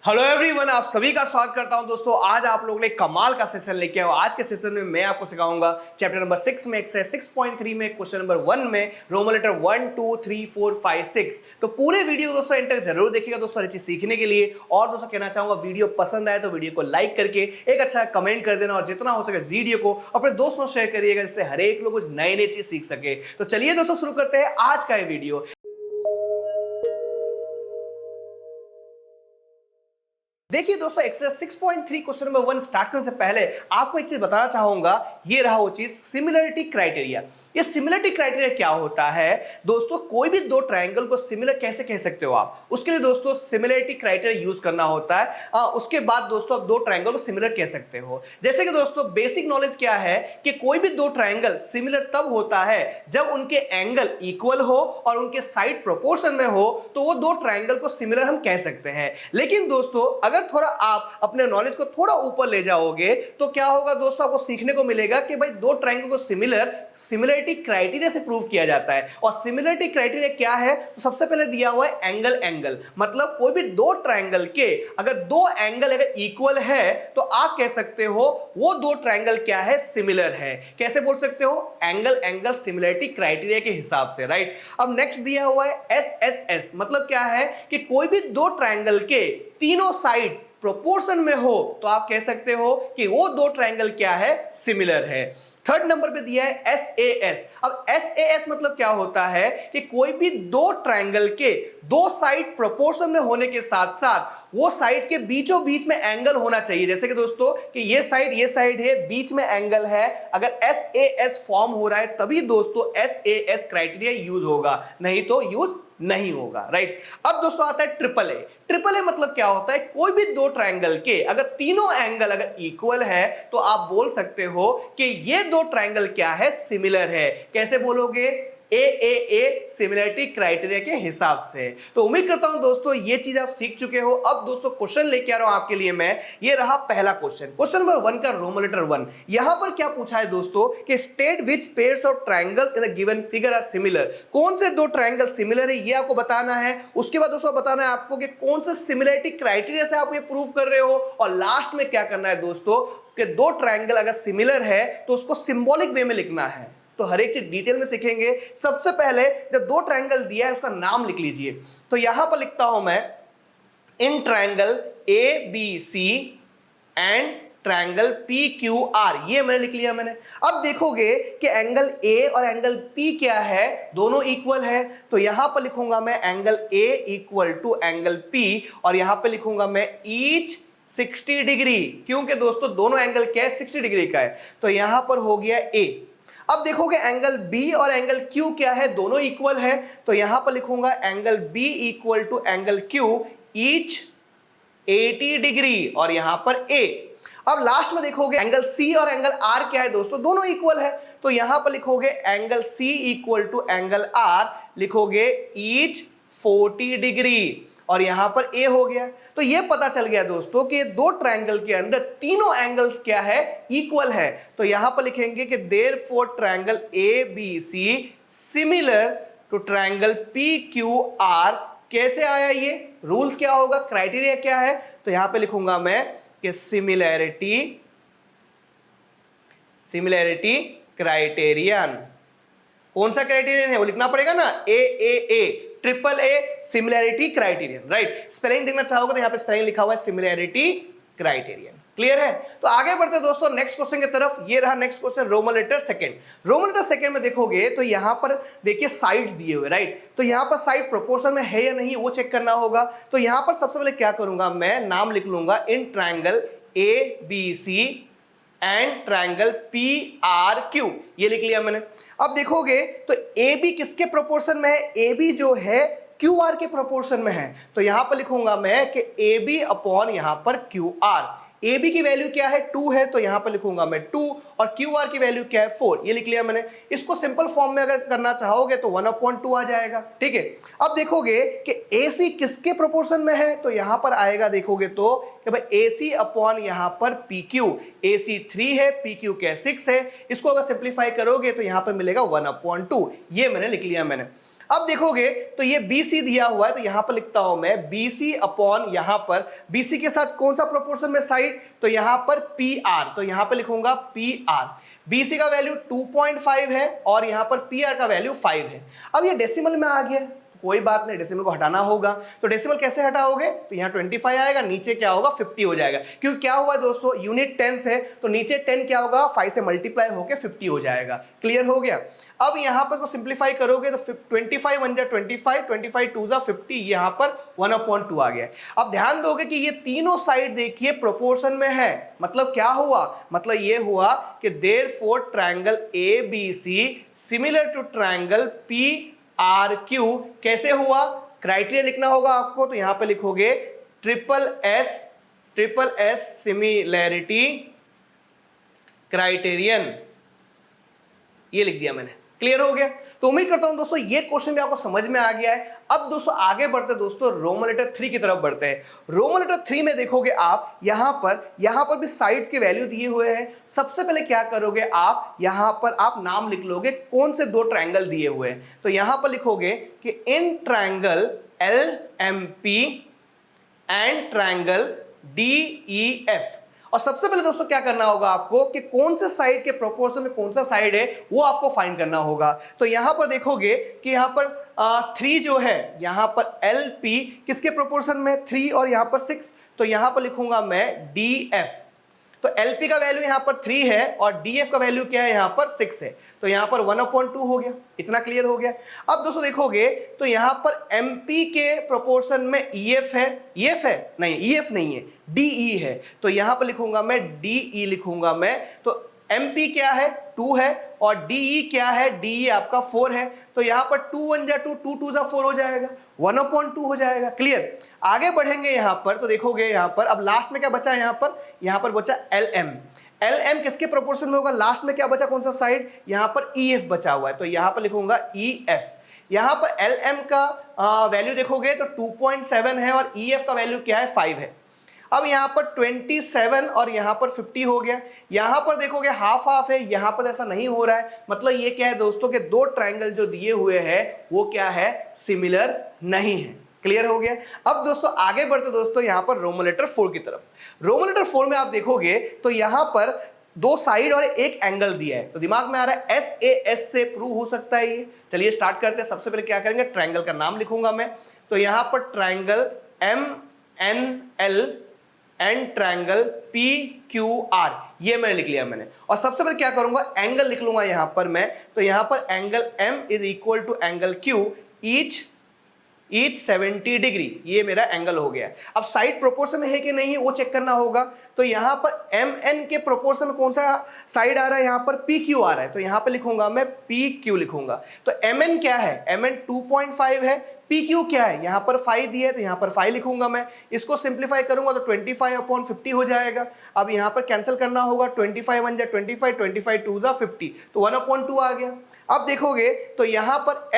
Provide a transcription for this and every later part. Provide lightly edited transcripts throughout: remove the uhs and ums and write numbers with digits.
Hello everyone, आप सभी का स्वागत करता हूं। दोस्तों आज आप लोगों ने कमाल का सेशन लेके आए हो। आज के सेशन में मैं आपको सिखाऊंगा चैप्टर नंबर 6 में एक्सरसाइज 6.3 में क्वेश्चन नंबर 1 में रोमन लेटर 1 2 3 4 5 6। तो पूरे वीडियो दोस्तों एंड तक जरूर देखिएगा दोस्तों, हर चीज सीखने के लिए। और दोस्तों कहना चाहूंगा, वीडियो पसंद आए तो वीडियो को लाइक करके एक अच्छा कमेंट कर देना और जितना हो सके इस वीडियो को अपने दोस्तों शेयर करिएगा, जिससे हर एक लोग कुछ नई नई चीज सीख सके। तो चलिए दोस्तों शुरू करते हैं आज का ये वीडियो। देखिए दोस्तों, एक्सरसाइज 6.3 क्वेश्चन नंबर 1 स्टार्ट करने से पहले आपको एक चीज बताना चाहूंगा। ये रहा वो चीज, सिमिलरिटी क्राइटेरिया। ये सिमिलरिटी क्राइटेरिया क्या होता है दोस्तों? कोई भी दो ट्रायंगल को सिमिलर कैसे कह सकते हो आप? उसके लिए दोस्तों सिमिलरिटी क्राइटेरिया यूज करना होता है। उसके बाद दोस्तों आप दो ट्रायंगल को सिमिलर कह सकते हो। जैसे कि दोस्तों बेसिक नॉलेज क्या है कि कोई भी दो ट्रायंगल सिमिलर तब होता है जब उनके एंगल इक्वल हो और उनके साइड प्रोपोर्शन में हो, तो वो दो ट्रायंगल को सिमिलर हम कह सकते हैं। लेकिन दोस्तों अगर थोड़ा आप अपने नॉलेज को थोड़ा ऊपर ले जाओगे तो क्या होगा दोस्तों, आपको सीखने को मिलेगा कि भाई दो ट्रायंगल को सिमिलरिटी क्राइटेरिया से प्रूव किया जाता है। और सिमिलरिटी क्राइटेरिया क्या है? तो सबसे पहले दिया हुआ है एंगल। मतलब कोई भी दो ट्रायंगल के अगर दो एंगल अगर इक्वल है तो आप कह सकते हो वो दो ट्रायंगल क्या है? सिमिलर है। कैसे बोल सकते हो? एंगल सिमिलरिटी क्राइटेरिया के हिसाब से, राइट। अब नेक्स्ट दिया हुआ है एस। मतलब क्या है कि कोई भी दो ट्रायंगल के तीनों साइड प्रोपोर्शन में हो तो आप कह सकते हो कि वो दो ट्रायंगल क्या है? सिमिलर है। थर्ड नंबर पे दिया है एस। अब एस मतलब क्या होता है कि कोई भी दो ट्रायंगल के दो साइड प्रोपोर्शन में होने के साथ साथ वो साइड के बीचों बीच में एंगल होना चाहिए। जैसे कि दोस्तों कि ये साइड है, बीच में एंगल है। अगर एस फॉर्म हो रहा है तभी दोस्तों एस क्राइटेरिया यूज होगा, नहीं तो यूज नहीं होगा, राइट। अब दोस्तों आता है ट्रिपल ए मतलब क्या होता है? कोई भी दो ट्रायंगल के अगर तीनों एंगल अगर इक्वल है तो आप बोल सकते हो कि ये दो ट्रायंगल क्या है? सिमिलर है। कैसे बोलोगे? ए सिमिलरिटी क्राइटेरिया के हिसाब से। तो उम्मीद करता हूं दोस्तों ये चीज आप सीख चुके हो। अब दोस्तों क्वेश्चन लेके आ रहा हूं आपके लिए मैं। ये रहा पहला क्वेश्चन नंबर 1 का रोमन लेटर 1। यहां पर क्या पूछा है दोस्तों कि state which pairs of triangle in the given figure are similar. कौन से दो ट्रायंगल सिमिलर है ये आपको बताना है। उसके बाद दोस्तों बताना है आपको कि कौन से सिमिलरिटी क्राइटेरिया से आप ये प्रूव कर रहे हो। और लास्ट में क्या करना है दोस्तों कि दो ट्रायंगल अगर सिमिलर है तो उसको सिंबॉलिक वे में लिखना है। तो हर एक चीज डिटेल में सीखेंगे। सबसे पहले जब दो ट्रायंगल दिया है उसका नाम लिख लीजिए। तो यहां पर लिखता हूं मैं in triangle A B C and triangle P Q R. ये मैंने लिख लिया मैंने। अब देखोगे कि एंगल ए और एंगल पी क्या है? दोनों इक्वल है। तो यहां पर लिखूंगा मैं angle A equal to angle P और यहां पर लिखूंगा मैं ईच 60 डिग्री, क्योंकि दोस्तों दोनों एंगल क्या है? 60 डिग्री का है। तो यहां पर हो गया ए। अब देखोगे एंगल बी और एंगल क्यू क्या है? दोनों इक्वल है। तो यहां पर लिखूंगा angle B equal to angle Q each 80 degree और यहां पर ए। अब लास्ट में देखोगे एंगल सी और एंगल आर क्या है दोस्तों? दोनों इक्वल है। तो यहां पर लिखोगे angle C equal to angle R, लिखोगे ईच 40 डिग्री और यहां पर ए हो गया। तो ये पता चल गया दोस्तों कि दो ट्रायंगल के अंदर तीनों एंगल्स क्या है? इक्वल है। तो यहां पर लिखेंगे कि therefore triangle A B C similar to triangle P Q R. कैसे आया ये? रूल्स क्या होगा? क्राइटेरिया क्या है? तो यहां पे लिखूंगा मैं कि सिमिलैरिटी क्राइटेरियन। कौन सा क्राइटेरियन है वो लिखना पड़ेगा ना, ए triple A similarity criterion, right. Spelling देखना चाहोगे तो यहां पे स्पेलिंग लिखा हुआ है सिमिलैरिटी क्राइटेरियन। क्लियर है? तो आगे बढ़ते हैं दोस्तों नेक्स्ट क्वेश्चन की तरफ। ये रहा next question roman letter second में देखोगे तो यहां पर देखिए साइड्स दिए हुए, राइट। तो यहां पर साइड प्रोपोर्शन में है या नहीं वो चेक करना होगा। तो यहां पर सबसे पहले क्या करूंगा मैं, नाम लिख लूंगा in triangle A B C and triangle P R Q. ये लिख लिया मैंने। अब देखोगे तो ए बी किसके प्रोपोर्शन में है? ए बी जो है क्यू आर के प्रोपोर्शन में है। तो यहां पर लिखूंगा मैं कि ए बी अपॉन यहां पर क्यू आर। ए बी की वैल्यू क्या है? 2 है। तो यहां पर लिखूंगा मैं 2 और क्यू आर की वैल्यू क्या है? 4। ये लिख लिया मैंने। इसको सिंपल फॉर्म में अगर करना चाहोगे तो 1/2 आ जाएगा, ठीक है। अब देखोगे कि ए सी किसके प्रोपोर्शन में है? तो यहां पर आएगा देखोगे तो कि भाई ए सी अपॉन यहां पर पी क्यू। ए सी 3 है, पी क्यू क्या 6 है। इसको अगर सिंप्लीफाई करोगे तो यहां पर मिलेगा 1/2। ये मैंने लिख लिया मैंने। अब देखोगे तो ये BC दिया हुआ है, तो यहां पर लिखता हूं मैं BC अपॉन यहां पर BC के साथ कौन सा प्रोपोर्शन में साइड, तो यहां पर PR, तो यहां पर लिखूंगा PR। BC का वैल्यू 2.5 है और यहां पर PR का वैल्यू 5 है। अब ये डेसिमल में आ गया, कोई बात नहीं, डेसिमल को हटाना होगा। तो डेसिमल कैसे हटाओगे, तो यहाँ 25 आएगा, नीचे क्या होगा 50 हो जाएगा, क्योंकि क्या हुआ दोस्तों यूनिट 10 है, तो नीचे 10 क्या होगा 5 से मल्टीप्लाई होकर 50 हो जाएगा। क्लियर हो गया। अब यहाँ पर को सिंप्लीफाई करोगे तो 25 1 जा 25, 25 2 जा 50, यहाँ पर 1/2 आ गया। अब ध्यान दोगे कि ये तीनों साइड देखिए प्रोपोर्शन में है, मतलब क्या हुआ, मतलब ये हुआ कि therefore triangle ABC similar to triangle PRQ कैसे हुआ, क्राइटेरिया लिखना होगा आपको, तो यहां पे लिखोगे ट्रिपल एस सिमिलैरिटी क्राइटेरियन, ये लिख दिया मैंने। क्लियर हो गया। तो उम्मीद करता हूं दोस्तों ये क्वेश्चन भी आपको समझ में आ गया है। अब दोस्तों आगे बढ़ते दोस्तों रोमन लेटर 3 की तरफ बढ़ते हैं। रोमन लेटर 3 में देखोगे आप यहां पर भी साइड्स के वैल्यू दिए हुए हैं। सबसे पहले क्या करोगे आप, यहां पर आप नाम लिख लोगे कौन से दो ट्रायंगल दिए हुए हैं, तो यहां पर लिखोगे कि in triangle LMP and triangle DEF। और सबसे पहले दोस्तों क्या करना होगा आपको कि कौन से साइड के प्रोपोर्शन में कौन सा साइड है वो आपको फाइंड करना होगा। तो यहां पर देखोगे कि यहां पर 3 जो है, यहां पर LP किसके प्रोपोर्शन में 3 और यहां पर 6, तो यहां पर लिखूंगा मैं DF। तो LP का वैल्यू यहां पर 3 है और DF का वैल्यू क्या है, यहां पर 6 है, तो यहां पर 1/2 हो गया। इतना क्लियर हो गया। अब दोस्तों देखोगे तो यहां पर MP के प्रोपोर्शन में EF है, EF है नहीं, EF नहीं है, DE है, तो यहां पर लिखूंगा मैं DE लिखूंगा मैं। तो MP क्या है 2 है और DE क्या है, DE आपका 4 है, तो यहां पर 2 1 जा 2, 2 2 जा 4 हो जाएगा, 1/2 हो जाएगा। क्लियर। आगे बढ़ेंगे यहां पर तो देखोगे यहां पर अब लास्ट में क्या बचा है, यहां पर बचा LM। LM किसके प्रोपोर्शन में होगा, लास्ट में क्या बचा कौन सा साइड, यहां पर EF बचा हुआ है, तो यहां पर लिखूंगा EF। यहां पर LM का वैल्यू देखोगे तो 2.7 है और EF का वैल्यू क्या है 5 है। अब यहां पर 27 और यहां पर 50 हो गया। यहां पर देखोगे हाफ हाफ है, यहां पर ऐसा नहीं हो रहा है, मतलब ये क्या है दोस्तों के दो ट्रायंगल जो दिए हुए हैं वो क्या है, सिमिलर नहीं है। क्लियर हो गया। अब दोस्तों आगे बढ़ते दोस्तों यहां पर रोमन लेटर 4 की तरफ। रोमन लेटर 4 में आप देखोगे तो यहां पर 2 साइड और एक एंगल दिया है, तो दिमाग में आ रहा है SAS से प्रूव हो सकता है ये। चलिए स्टार्ट करते हैं। सबसे पहले क्या करेंगे, ट्रायंगल का नाम लिखूंगा मैं, तो यहां पर triangle MNL and triangle PQR, ये मैंने लिख लिया मैंने। और सबसे पहले क्या करूंगा, एंगल लिख लूंगा यहां पर मैं, तो यहां पर angle M is equal to angle Q, each 70 degree, ये मेरा एंगल हो गया। अब साइड प्रोपोर्शन में है कि नहीं वो चेक करना होगा। तो यहां पर MN के प्रोपोर्शन में कौन सा साइड आ रहा है, यहां पर PQ आ रहा है, तो यहां पर लिखूंगा मैं PQ लिखूंगा। तो MN क्या है, MN 2.5 है, PQ क्या है, यहां पर 5 दिया है, तो यहां पर 5 लिखूंगा मैं। इसको सिंप्लीफाई करूंगा तो 25/50 हो जाएगा। अब यहां पर कैंसिल करना होगा, 25 1 जा 25, 25 2 जा 50, तो 1/2 आ गया। अब देखोगे तो यहां पर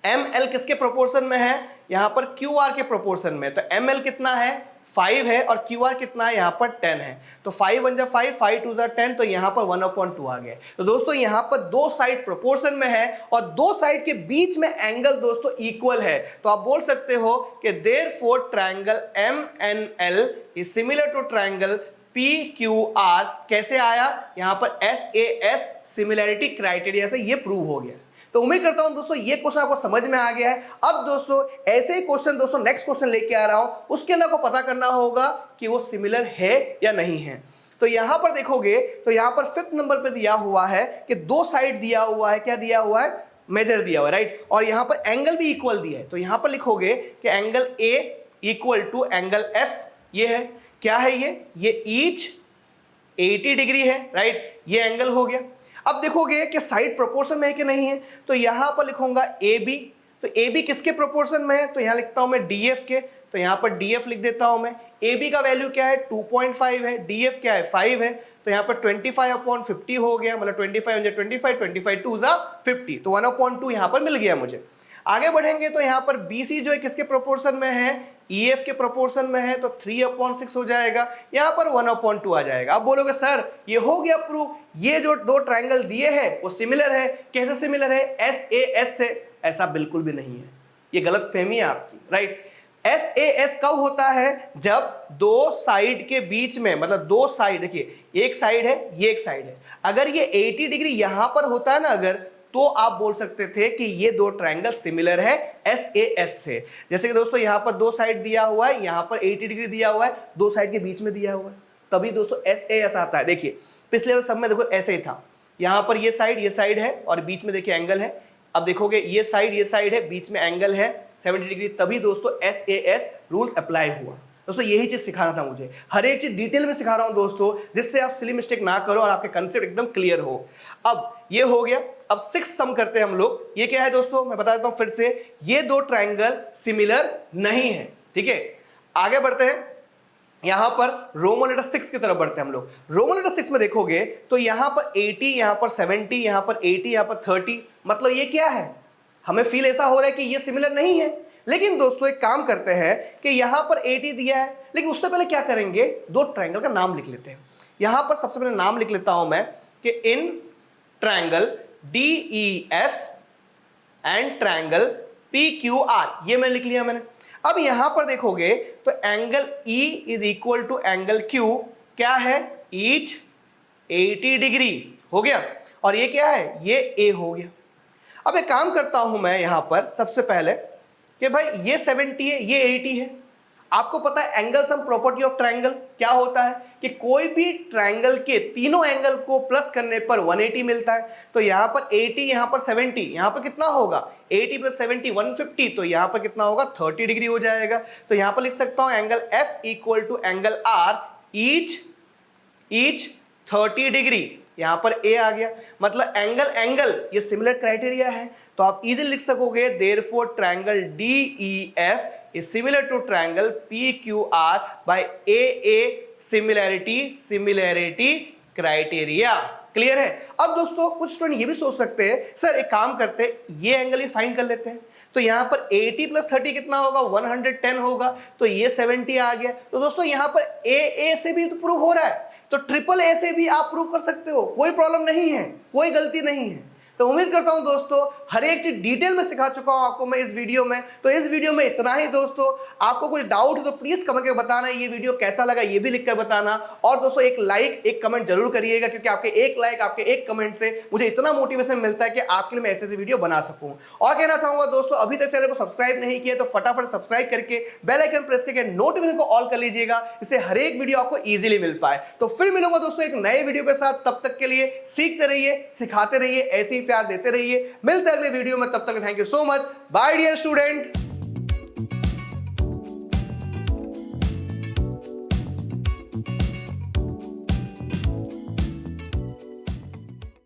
ML किसके प्रोपोर्शन में है, यहां पर QR के प्रोपोर्शन में, तो ML कितना है 5 है और QR कितना है, यहां पर 10 है, तो 5 1 जा 5, 5 2 जा 10, तो यहां पर 1/2 आ गया। तो दोस्तों यहां पर दो साइड प्रोपोर्शन में है और दो साइड के बीच में एंगल दोस्तों इक्वल है, तो आप बोल सकते हो कि therefore triangle MNL is similar to triangle PQR। कैसे आया, यहां पर SAS सिमिलैरिटी क्राइटेरिया से ये प्रूव हो गया। तो उम्मीद करता हूं दोस्तों ये क्वेश्चन आपको समझ में आ गया है। अब दोस्तों ऐसे ही क्वेश्चन दोस्तों नेक्स्ट क्वेश्चन लेके आ रहा हूं, उसके अंदर को पता करना होगा कि वो सिमिलर है या नहीं है। तो यहां पर देखोगे तो यहां पर 5th नंबर पे दिया हुआ है कि दो साइड दिया हुआ है, क्या दिया हुआ है, मेजर दिया हुआ है, राइट, और यहां पर एंगल भी इक्वल दिया है। तो यहां पर लिखोगे कि angle A equal to angle F, ये है, क्या है ये ईच 80 डिग्री है, राइट, ये एंगल हो गया। अब देखोगे कि साइड प्रोपोर्शन में है कि नहीं है, तो यहां पर लिखूंगा AB। तो AB किसके प्रोपोर्शन में है, तो यहां लिखता हूं मैं DF के, तो यहां पर DF लिख देता हूं मैं। AB का वैल्यू क्या है 2.5 है, DF क्या है 5 है, तो यहां पर 25/50 हो गया, मतलब 25 25 25 2 जा 50, तो 1/2 यहां पर मिल गया मुझे। आगे बढ़ेंगे तो यहाँ पर BC जो है किसके प्रोपोर्शन में है, EF के प्रोपोर्शन में है, तो 3/6 हो जाएगा, यहाँ पर 1/2 आ जाएगा। आप बोलोगे सर ये हो गया प्रूफ, ये जो दो ट्रायंगल दिए हैं वो सिमिलर है। कैसे सिमिलर है? SAS से। ऐसा बिल्कुल भी नहीं है, ये गलत फहमी है आपकी, राइट। SAS कब होता है? जब दो साइड के बीच में, मतलब दो साइड, देखिए एक साइड है, ये एक साइड है, अगर ये 80 डिग्री यहां पर होता है ना अगर, तो आप बोल सकते थे कि ये दो ट्रायंगल सिमिलर है SAS से। जैसे कि दोस्तों यहां पर दो साइड दिया हुआ है, यहां पर 80 डिग्री दिया हुआ है, दो साइड के बीच में दिया हुआ है, तभी दोस्तों SAS आता है। देखिए पिछले सब में देखो ऐसे ही था, यहां पर ये साइड है और बीच में देखिए एंगल है। अब देखोगे ये साइड है, बीच में एंगल है 70 डिग्री, तभी दोस्तों SAS रूल्स अप्लाई हुआ। दोस्तों यही चीज सिखाना था मुझे, हर एक चीज डिटेल में सिखा रहा हूं दोस्तों, जिससे आप सिली मिस्टेक ना करो और आपके कंसेप्ट एकदम क्लियर हो। अब ये हो गया। अब 6 सम करते हैं हम लोग। ये क्या है दोस्तों, मैं बता देता हूं फिर से, ये दो ट्रायंगल सिमिलर नहीं है, ठीक है। आगे बढ़ते हैं, यहां पर रोमन लेटर 6 की तरफ बढ़ते हैं हम लोग। रोमन लेटर 6 में देखोगे तो यहां पर 80, यहां पर 70, यहां पर 80, यहां पर 30, मतलब ये क्या है, हमें फील ऐसा हो रहा है कि ये सिमिलर नहीं है। लेकिन दोस्तों एक काम करते हैं कि यहां पर 80 दिया है, लेकिन उससे पहले क्या करेंगे, दो ट्रायंगल का नाम लिख लेते हैं। यहां पर सबसे पहले नाम लिख लेता हूं मैं कि in triangle DEF and triangle PQR, ये मैंने लिख लिया मैंने। अब यहां पर देखोगे तो angle E is equal to angle Q क्या है, ईच 80 डिग्री हो गया, और ये क्या है, ये A हो गया। अब एक काम करता हूं मैं यहां पर सबसे पहले कि भाई ये 70 है, ये 80 है। आपको पता है angle sum property of triangle क्या होता है कि कोई भी ट्रायंगल के तीनों एंगल को प्लस करने पर 180 मिलता है। तो यहां पर 80, यहां पर 70, यहां पर कितना होगा, 80 + 70 150, तो यहां पर कितना होगा, 30 डिग्री हो जाएगा। तो यहां पर लिख सकता हूं angle F equal to angle R each 30 degree, यहां पर A आ गया, मतलब एंगल ये सिमिलर क्राइटेरिया है। तो आप इजीली लिख सकोगे therefore triangle DEF is similar to triangle PQR by AA similarity criteria। Clear है? अब दोस्तों कुछ स्टूडेंट ये भी सोच सकते हैं सर एक काम करते हैं, ये एंगल ही फाइंड कर लेते हैं। तो यहां पर 80 + 30 कितना होगा, 110 होगा, तो ये 70 आ गया। तो दोस्तों यहां पर AA से भी तो प्रूव हो रहा है, तो AAA से भी आप प्रूव कर सकते हो, कोई प्रॉब्लम नहीं है, कोई गलती नहीं है। तो उम्मीद करता हूं दोस्तों हर एक चीज डिटेल में सिखा चुका हूं आपको मैं इस वीडियो में। तो इस वीडियो में इतना ही दोस्तों, आपको कोई डाउट हो तो प्लीज कमेंट करके बताना, ये वीडियो कैसा लगा ये भी लिखकर बताना। और दोस्तों एक लाइक एक कमेंट जरूर करिएगा, क्योंकि आपके एक लाइक आपके एक कमेंट से मुझे इतना मोटिवेशन मिलता है कि आपके लिए मैं ऐसे वीडियो बना सकूं। और कहना चाहूंगा दोस्तों, अभी तक चैनल को सब्सक्राइब नहीं किया तो फटाफट सब्सक्राइब करके बेल आइकन प्रेस करके नोटिफिकेशन को ऑल कर लीजिएगा, इससे हर एक वीडियो आपको इजीली मिल पाए। तो फिर मिलूंगा दोस्तों एक नए वीडियो के साथ, तब तक के लिए सीखते रहिए, सिखाते रहिए, ऐसे ही प्यार देते रहिए। मिलते हैं अगले वीडियो में, तब तक thank you so much, bye dear student.